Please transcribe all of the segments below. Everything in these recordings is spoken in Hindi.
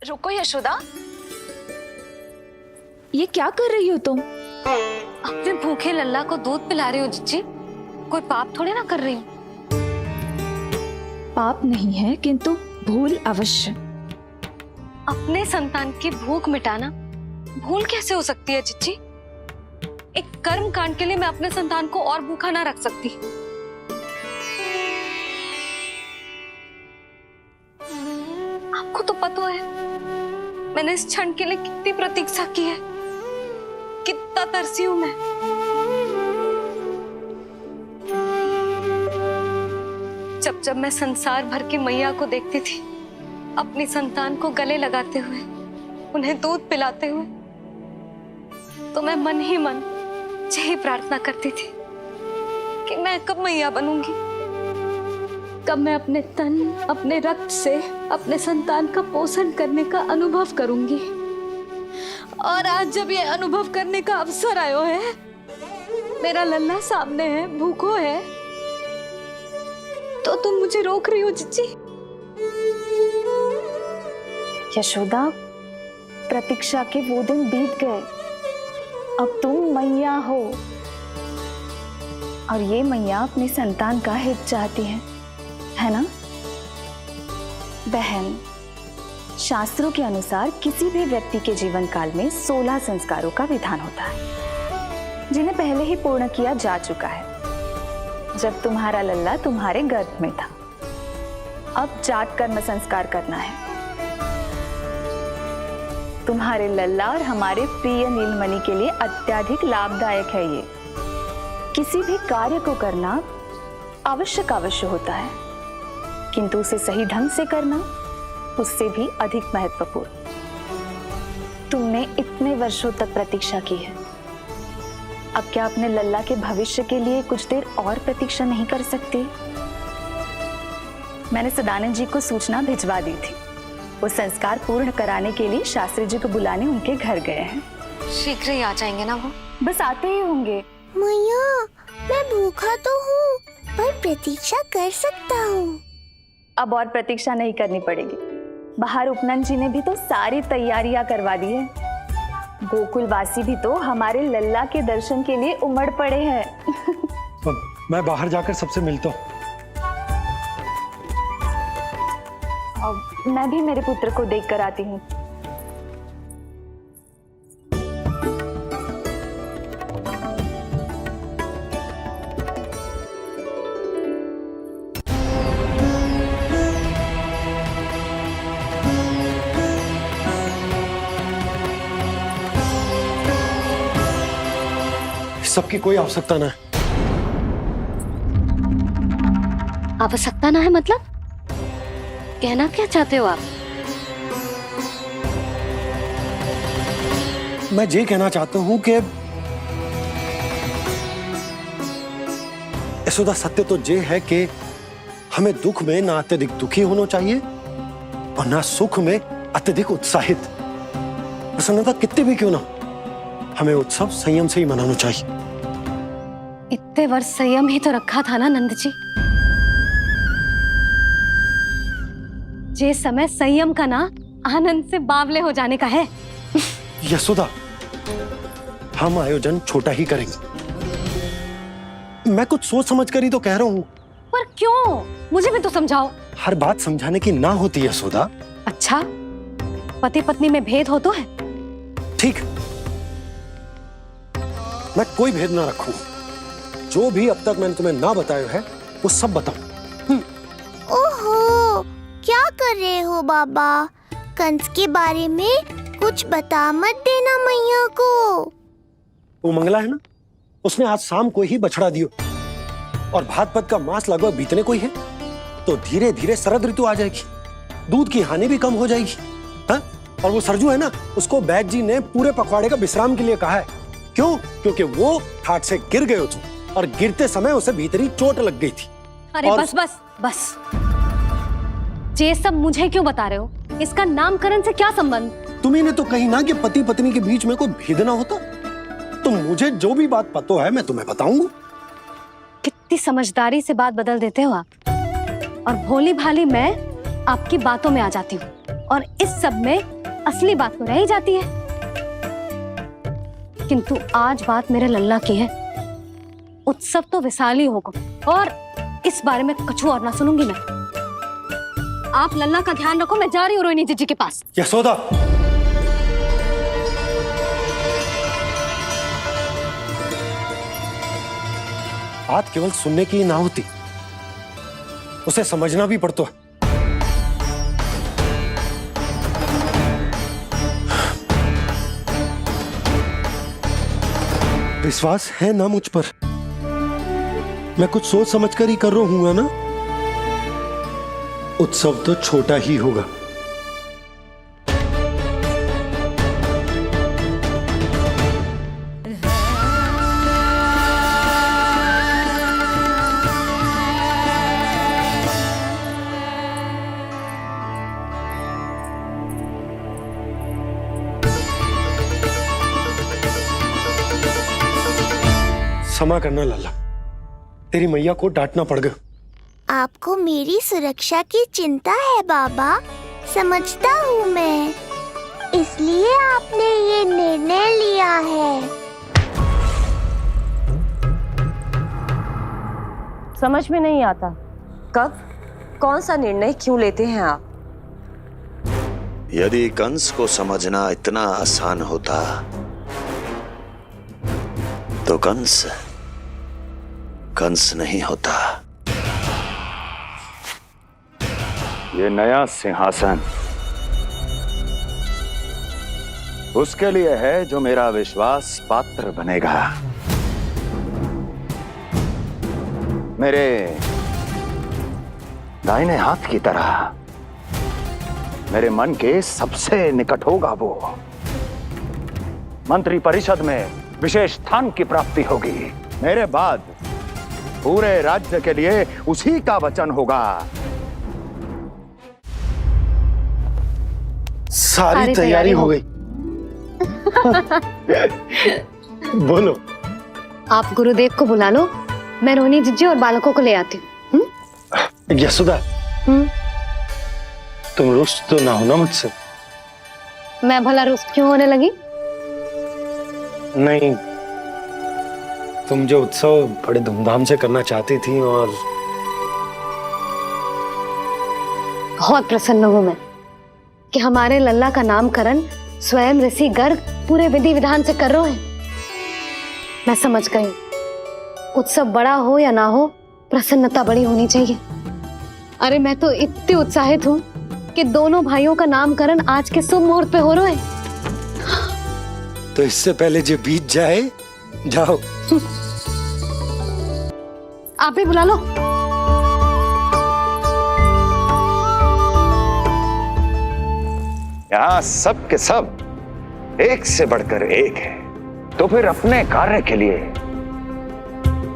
रुको यशोदा, ये क्या कर रही हो तुम? अपने भूखे लल्ला को दूध पिला रही हो जीजी। कोई पाप थोड़ी ना कर रही हूँ। पाप नहीं है, किंतु भूल अवश्य। अपने संतान की भूख मिटाना भूल कैसे हो सकती है जीजी? एक कर्म कांड के लिए मैं अपने संतान को और भूखा ना रख सकती। आपको तो पता है मैंने इस क्षण के लिए कितनी प्रतीक्षा की है, कितना तरसी हूं मैं। जब जब मैं संसार भर की मैया को देखती थी अपनी संतान को गले लगाते हुए, उन्हें दूध पिलाते हुए, तो मैं मन ही मन यही प्रार्थना करती थी कि मैं कब मैया बनूंगी, कब मैं अपने तन अपने रक्त से अपने संतान का पोषण करने का अनुभव करूंगी। और आज जब ये अनुभव करने का अवसर आयो है, मेरा लल्ला सामने है, भूखो है, तो तुम मुझे रोक रही हो जीजी? यशोदा, प्रतीक्षा के वो दिन बीत गए। अब तुम मैया हो और ये मैया अपने संतान का हित चाहती है ना? बहन, शास्त्रों के अनुसार किसी भी व्यक्ति के जीवन काल में 16 संस्कारों का विधान होता है, जिन्हें पहले ही पूर्ण किया जा चुका है जब तुम्हारा लल्ला तुम्हारे गर्भ में था। अब जात कर्म संस्कार करना है। तुम्हारे लल्ला और हमारे प्रिय नीलमणि के लिए अत्यधिक लाभदायक है ये। किसी भी कार्य को करना अवश्य होता है, किंतु उसे सही ढंग से करना उससे भी अधिक महत्वपूर्ण। तुमने इतने वर्षों तक प्रतीक्षा की है, अब क्या अपने लल्ला के भविष्य के लिए कुछ देर और प्रतीक्षा नहीं कर सकती? मैंने सदानंद जी को सूचना भिजवा दी थी। वो संस्कार पूर्ण कराने के लिए शास्त्री जी को बुलाने उनके घर गए हैं। शीघ्र ही आ जाएंगे ना वो? बस आते ही होंगे। मैया, मैं भूखा तो हूँ पर प्रतीक्षा कर सकता हूँ। अब और प्रतीक्षा नहीं करनी पड़ेगी। बाहर उपनंद जी ने भी तो सारी तैयारियां करवा दी है। गोकुलवासी भी तो हमारे लल्ला के दर्शन के लिए उमड़ पड़े हैं। मैं बाहर जाकर सबसे मिलता हूँ। मैं भी मेरे पुत्र को देख कर आती हूँ। सबकी कोई आवश्यकता ना है। आवश्यकता ना है मतलब? कहना क्या चाहते हो आप? मैं ये कहना चाहता हूं कि यशोदा, सत्य तो ये है कि हमें दुख में ना अत्यधिक दुखी होना चाहिए और ना सुख में अत्यधिक उत्साहित। प्रसन्नता कितनी भी क्यों ना, हमें उत्सव संयम से ही मनाना चाहिए। इतने वर्ष संयम ही तो रखा था ना नंद जी। ये समय संयम का ना आनंद से बावले हो जाने का है। यशोदा, हम आयोजन छोटा ही करेंगे। मैं कुछ सोच समझ कर ही तो कह रहा हूँ। पर क्यों? मुझे भी तो समझाओ। हर बात समझाने की ना होती है यशोदा। अच्छा, पति पत्नी में भेद हो तो है? ठीक, मैं कोई भेद ना रखूं। जो भी अब तक मैंने तुम्हें ना बताया है वो सब बताऊं। ओहो, क्या कर रहे हो बाबा? कंस के बारे में कुछ बता मत देना मैया को। वो मंगला है ना, उसने आज शाम को ही बछड़ा दियो और भाद्रपद का मास लगभग बीतने को ही है, तो धीरे धीरे शरद ऋतु आ जाएगी, दूध की हानि भी कम हो जाएगी। हा? और वो सरजू है ना, उसको बैद जी ने पूरे पखवाड़े का विश्राम के लिए कहा है। क्यों? क्योंकि वो ठाट से गिर गए थे और गिरते समय उसे भीतरी चोट लग गई थी। अरे बस बस बस, ये सब मुझे क्यों बता रहे हो? इसका नामकरण से क्या संबंध? तुम्ही ने तो कही ना कि पति पत्नी के बीच में कोई भेद ना होता। तो मुझे जो भी बात पता है मैं तुम्हें बताऊंगा। कितनी समझदारी से बात बदल देते हो आप, और भोली भाली मैं आपकी बातों में आ जाती हूँ। और इस सब में असली बात तो रह ही जाती है। किंतु आज बात मेरे लल्ला की है। उत्सव तो विशाल ही होगा और इस बारे में कछु और ना सुनूंगी मैं। आप लल्ला का ध्यान रखो, मैं जा रही हूँ रोहिणी जीजी के पास। यशोदा, बात केवल सुनने की ना होती, उसे समझना भी पड़ता है। विश्वास है ना मुझ पर? मैं कुछ सोच समझ कर ही कर रहा हूँ ना। उत्सव तो छोटा ही होगा। क्षमा करना लल्ला, तेरी मैया को डांटना पड़ गया। आपको मेरी सुरक्षा की चिंता है बाबा, समझता हूँ मैं, इसलिए आपने ये निर्णय लिया है। समझ में नहीं आता, कब कौन सा निर्णय क्यों लेते हैं आप? यदि कंस को समझना इतना आसान होता तो कंस नहीं होता। ये नया सिंहासन उसके लिए है जो मेरा विश्वास पात्र बनेगा। मेरे दाहिने हाथ की तरह मेरे मन के सबसे निकट होगा वो। मंत्री परिषद में विशेष स्थान की प्राप्ति होगी। मेरे बाद पूरे राज्य के लिए उसी का वचन होगा। सारी तैयारी हो गई। बोलो। आप गुरुदेव को बुला लो, मैं रोहिणी जीजी और बालकों को ले आती हूँ। यशोदा, तुम रुष्ट तो ना हो ना मुझसे? मैं भला रुष्ट क्यों होने लगी? नहीं, तुम जो उत्सव बड़े धूमधाम से करना चाहती थी और बहुत प्रसन्न हूं मैं कि हमारे लल्ला का नामकरण स्वयं ऋषि गर्ग पूरे विधि विधान से कर रहे हैं। मैं समझ गई, उत्सव बड़ा हो या ना हो, प्रसन्नता बड़ी होनी चाहिए। अरे मैं तो इतनी उत्साहित हूँ कि दोनों भाइयों का नामकरण आज के शुभ मुहूर्त पे हो रहे हैं। तो इससे पहले जो बीत जाए, जाओ। आप ही बुला लो। यहाँ सब के सब एक से बढ़कर एक है, तो फिर अपने कार्य के लिए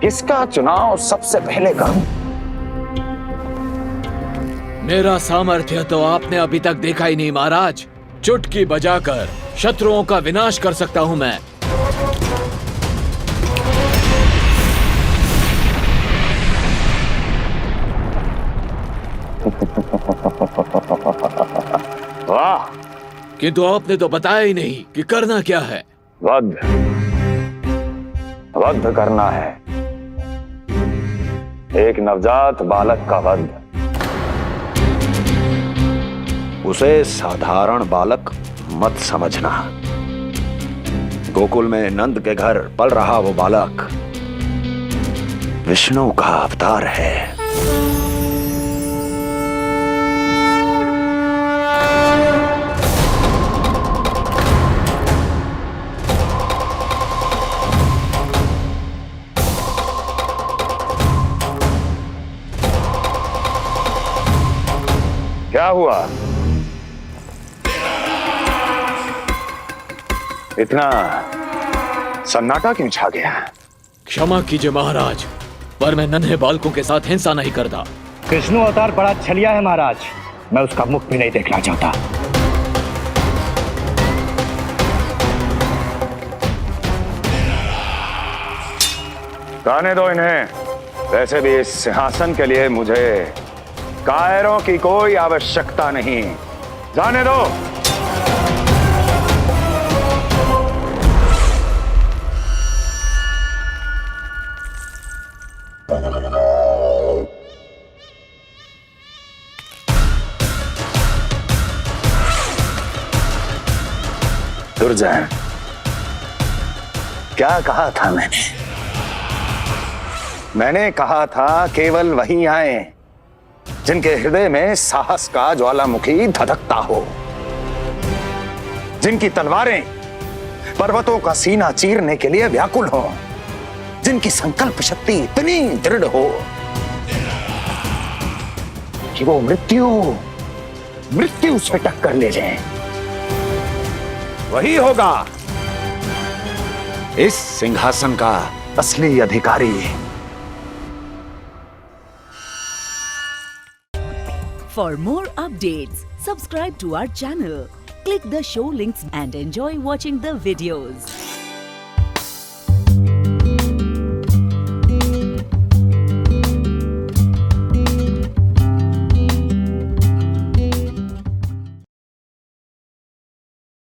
किसका चुनाव सबसे पहले करूं? मेरा सामर्थ्य तो आपने अभी तक देखा ही नहीं महाराज। चुटकी बजाकर शत्रुओं का विनाश कर सकता हूं मैं। वाह! किंतु आपने तो बताया ही नहीं कि करना क्या है। वध करना है, एक नवजात बालक का वध। उसे साधारण बालक मत समझना। गोकुल में नंद के घर पल रहा वो बालक विष्णु का अवतार है। क्या हुआ? इतना सन्नाटा क्यों छा गया? क्षमा कीजिए महाराज, पर मैं नन्हे बालकों के साथ हिंसा नहीं करता। विष्णु अवतार बड़ा छलिया है महाराज, मैं उसका मुख भी नहीं देखना चाहता। गाने दो इन्हें। वैसे भी इस सिंहासन के लिए मुझे कायरों की कोई आवश्यकता नहीं। जाने दो। दुर्जन, क्या कहा था मैंने कहा था केवल वही आए जिनके हृदय में साहस का ज्वालामुखी धधकता हो, जिनकी तलवारें पर्वतों का सीना चीरने के लिए व्याकुल हो, जिनकी संकल्प शक्ति इतनी दृढ़ हो कि वो मृत्यु से टक्कर ले जाएं। वही होगा इस सिंहासन का असली अधिकारी। For more updates, subscribe to our channel, click the show links and enjoy watching the videos.